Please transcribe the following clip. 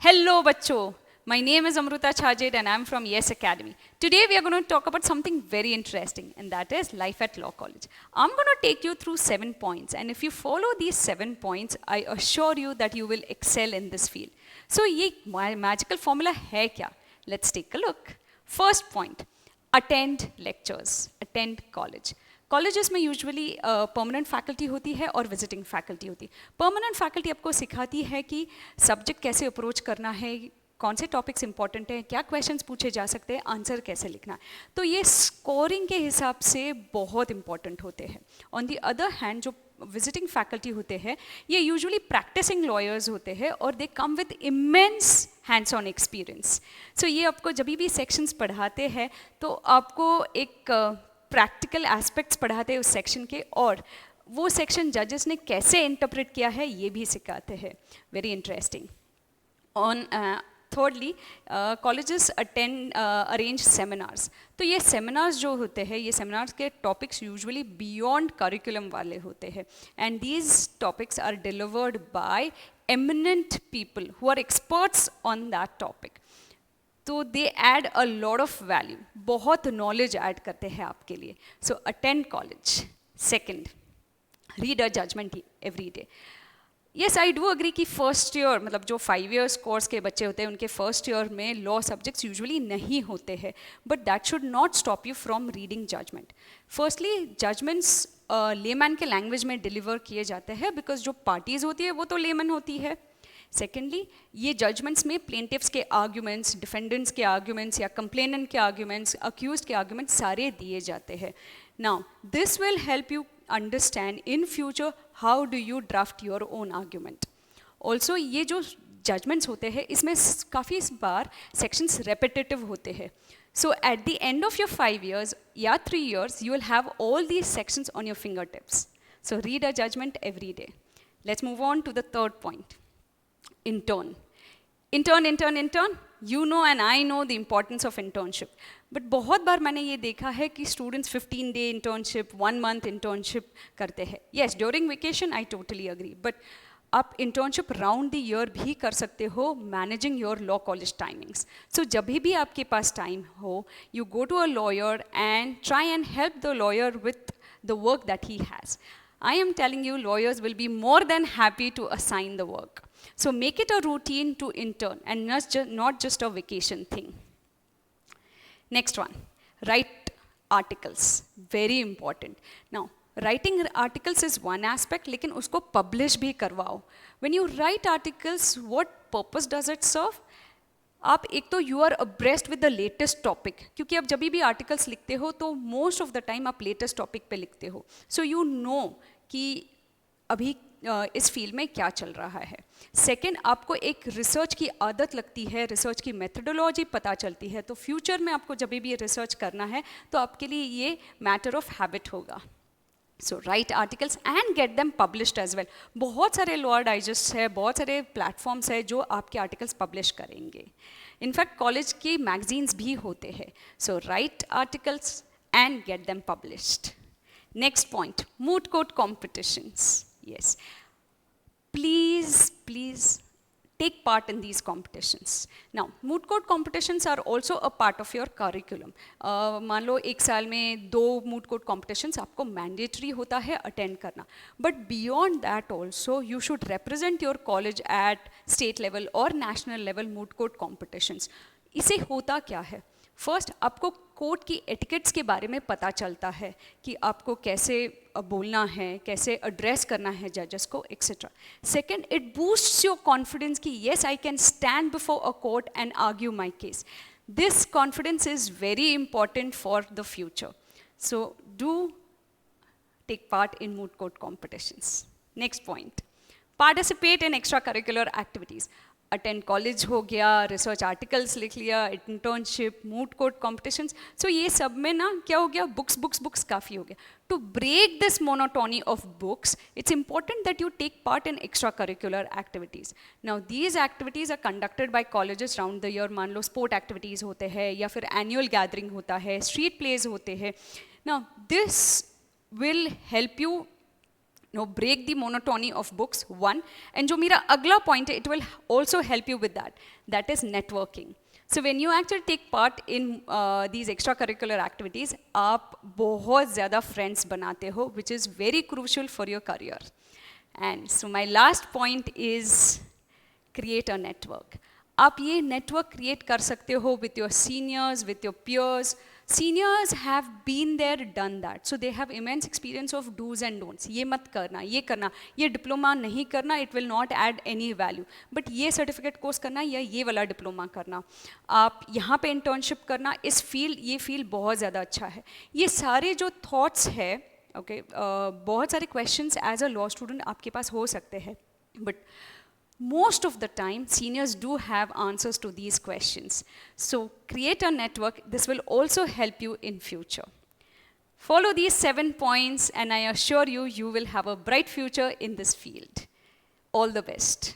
Hello, Bacho. My name is Amruta Chajed and I'm from Yes Academy. Today we are going to talk about something very interesting, and that is life at Law College. I'm going to take you through 7 points, and if you follow these 7 points, I assure you that you will excel in this field. So, ये magical formula है क्या? Let's take a look. First point, attend lectures, attend college. Colleges में usually permanent faculty होती है और visiting faculty होती है. Permanent faculty आपको सिखाती है कि सब्जेक्ट कैसे अप्रोच करना है, कौन से टॉपिक्स इंपॉर्टेंट हैं, क्या क्वेश्चंस पूछे जा सकते हैं, आंसर कैसे लिखना है. तो ये स्कोरिंग के हिसाब से बहुत इंपॉर्टेंट होते हैं. ऑन दी अदर हैंड जो विजिटिंग फैकल्टी होते हैं ये यूजुअली प्रैक्टिसिंग लॉयर्स होते हैं और they come with immense hands on experience. So ये आपको जब भी सेक्शंस पढ़ाते हैं तो आपको एक प्रैक्टिकल एस्पेक्ट्स पढ़ाते हैं उस सेक्शन के, और वो सेक्शन जजेस ने कैसे इंटरप्रेट किया है ये भी सिखाते हैं. Very interesting. On thirdly, colleges arrange seminars. तो ये seminars जो होते हैं, ये seminars के topics usually beyond curriculum वाले होते हैं, and these topics are delivered by eminent people who are experts on that topic. तो they add a lot of value, बहुत knowledge add करते हैं आपके लिए. So attend college. Second, read a judgment every day. Yes, I do agree कि first year मतलब जो 5 years course के बच्चे होते हैं उनके फर्स्ट ईयर में लॉ सब्जेक्ट्स यूजुअली नहीं होते हैं, but that should not stop you from reading judgement. Firstly judgements layman के लैंग्वेज में डिलीवर किए जाते हैं बिकॉज जो पार्टीज होती है वो तो लेमैन होती है. सेकेंडली, ये जजमेंट्स में प्लेंटिफ्स के आर्ग्यूमेंट्स, डिफेंडेंट्स के आर्ग्यूमेंट्स या कंप्लेनेंट के आर्ग्यूमेंट्स, अक्यूज्ड के आर्ग्यूमेंट्स सारे दिए जाते हैं. Now this will help you understand in future how do you draft your own argument. Also ये जो judgments होते हैं इसमें काफ़ी बार sections repetitive होते हैं. So at the end of your 5 years या 3 years you will have all these sections on your fingertips. So read a judgment every day. Let's move on to the third point. Intern. Intern. You know and I know the importance of internship. But बहुत बार मैंने ये देखा है कि students 15-day internship, 1 month internship करते हैं. Yes, during vacation I totally agree, but आप internship round the year भी कर सकते हो managing your law college timings. So जब भी आपके पास टाइम हो, you go to a lawyer and try and help the lawyer with the work that he has. I am telling you, lawyers will be more than happy to assign the work. So make it a routine to intern and not just a vacation thing. Next one, write articles. Very important. Now, writing articles is one aspect, लेकिन उसको publish भी करवाओ. When you write articles, what purpose does it serve? आप एक तो you are abreast with the latest topic, क्योंकि आप जब भी आर्टिकल्स लिखते हो तो मोस्ट ऑफ द टाइम आप लेटेस्ट टॉपिक पे लिखते हो. सो यू नो कि अभी इस फील्ड में क्या चल रहा है. सेकेंड, आपको एक रिसर्च की आदत लगती है, रिसर्च की मेथडोलॉजी पता चलती है, तो फ्यूचर में आपको जब भी रिसर्च करना है तो आपके लिए ये मैटर ऑफ हैबिट होगा. So write articles and get them published as well. बहुत सारे लॉ डाइजेस्ट है, बहुत सारे प्लेटफॉर्म्स है जो आपके आर्टिकल्स पब्लिश करेंगे. इनफैक्ट कॉलेज की मैगजीन्स भी होते हैं. So write articles and get them published. Next point, moot court competitions. Yes, please take part in these competitions. Now, moot court competitions are also a part of your curriculum. मान लो 1 साल में 2 moot court competitions आपको mandatory होता है attend करना. But beyond that also, you should represent your college at state level or national level moot court competitions. इसे होता क्या है? फर्स्ट, आपको कोर्ट की एटिकेट्स के बारे में पता चलता है कि आपको कैसे बोलना है, कैसे एड्रेस करना है जजेस को, etcetera. Second, it boosts your confidence कि yes I can stand before a court and argue my case. This confidence is very important for the future. So do take part in moot court competitions. Next point, participate in extra curricular activities. Attend college हो गया, research articles लिख लिया, internship, moot court competitions. So ये सब में ना क्या हो गया, बुक्स काफ़ी हो गया. To break this monotony of books, it's important that you take part in extra curricular activities. Now these activities are conducted by colleges round the year. मान लो स्पोर्ट एक्टिविटीज़ होते हैं या फिर एनुअल गैदरिंग होता है, स्ट्रीट प्लेज होते हैं. Now this will help you break the monotony of books, one. And जो मेरा अगला point है, it will also help you with that. That is networking. So when you actually take part in these extracurricular activities, आप बहुत ज़्यादा friends बनाते हो, which is very crucial for your career. And so my last point is create a network. आप ये network create कर सकते हो with your seniors, with your peers. Seniors have been there, done that. So they have immense experience of do's and don'ts. ये मत करना, ये diploma नहीं करना, it will not add any value. But ये certificate course करना या ये वाला diploma करना. आप यहाँ पे internship करना, इस field, ये field बहुत ज़्यादा अच्छा है. ये सारे जो thoughts है, okay, बहुत सारे questions as a law student आपके पास हो सकते हैं. But most of the time, seniors do have answers to these questions. So create a network. This will also help you in future. Follow these 7 points and I assure you, you will have a bright future in this field. All the best.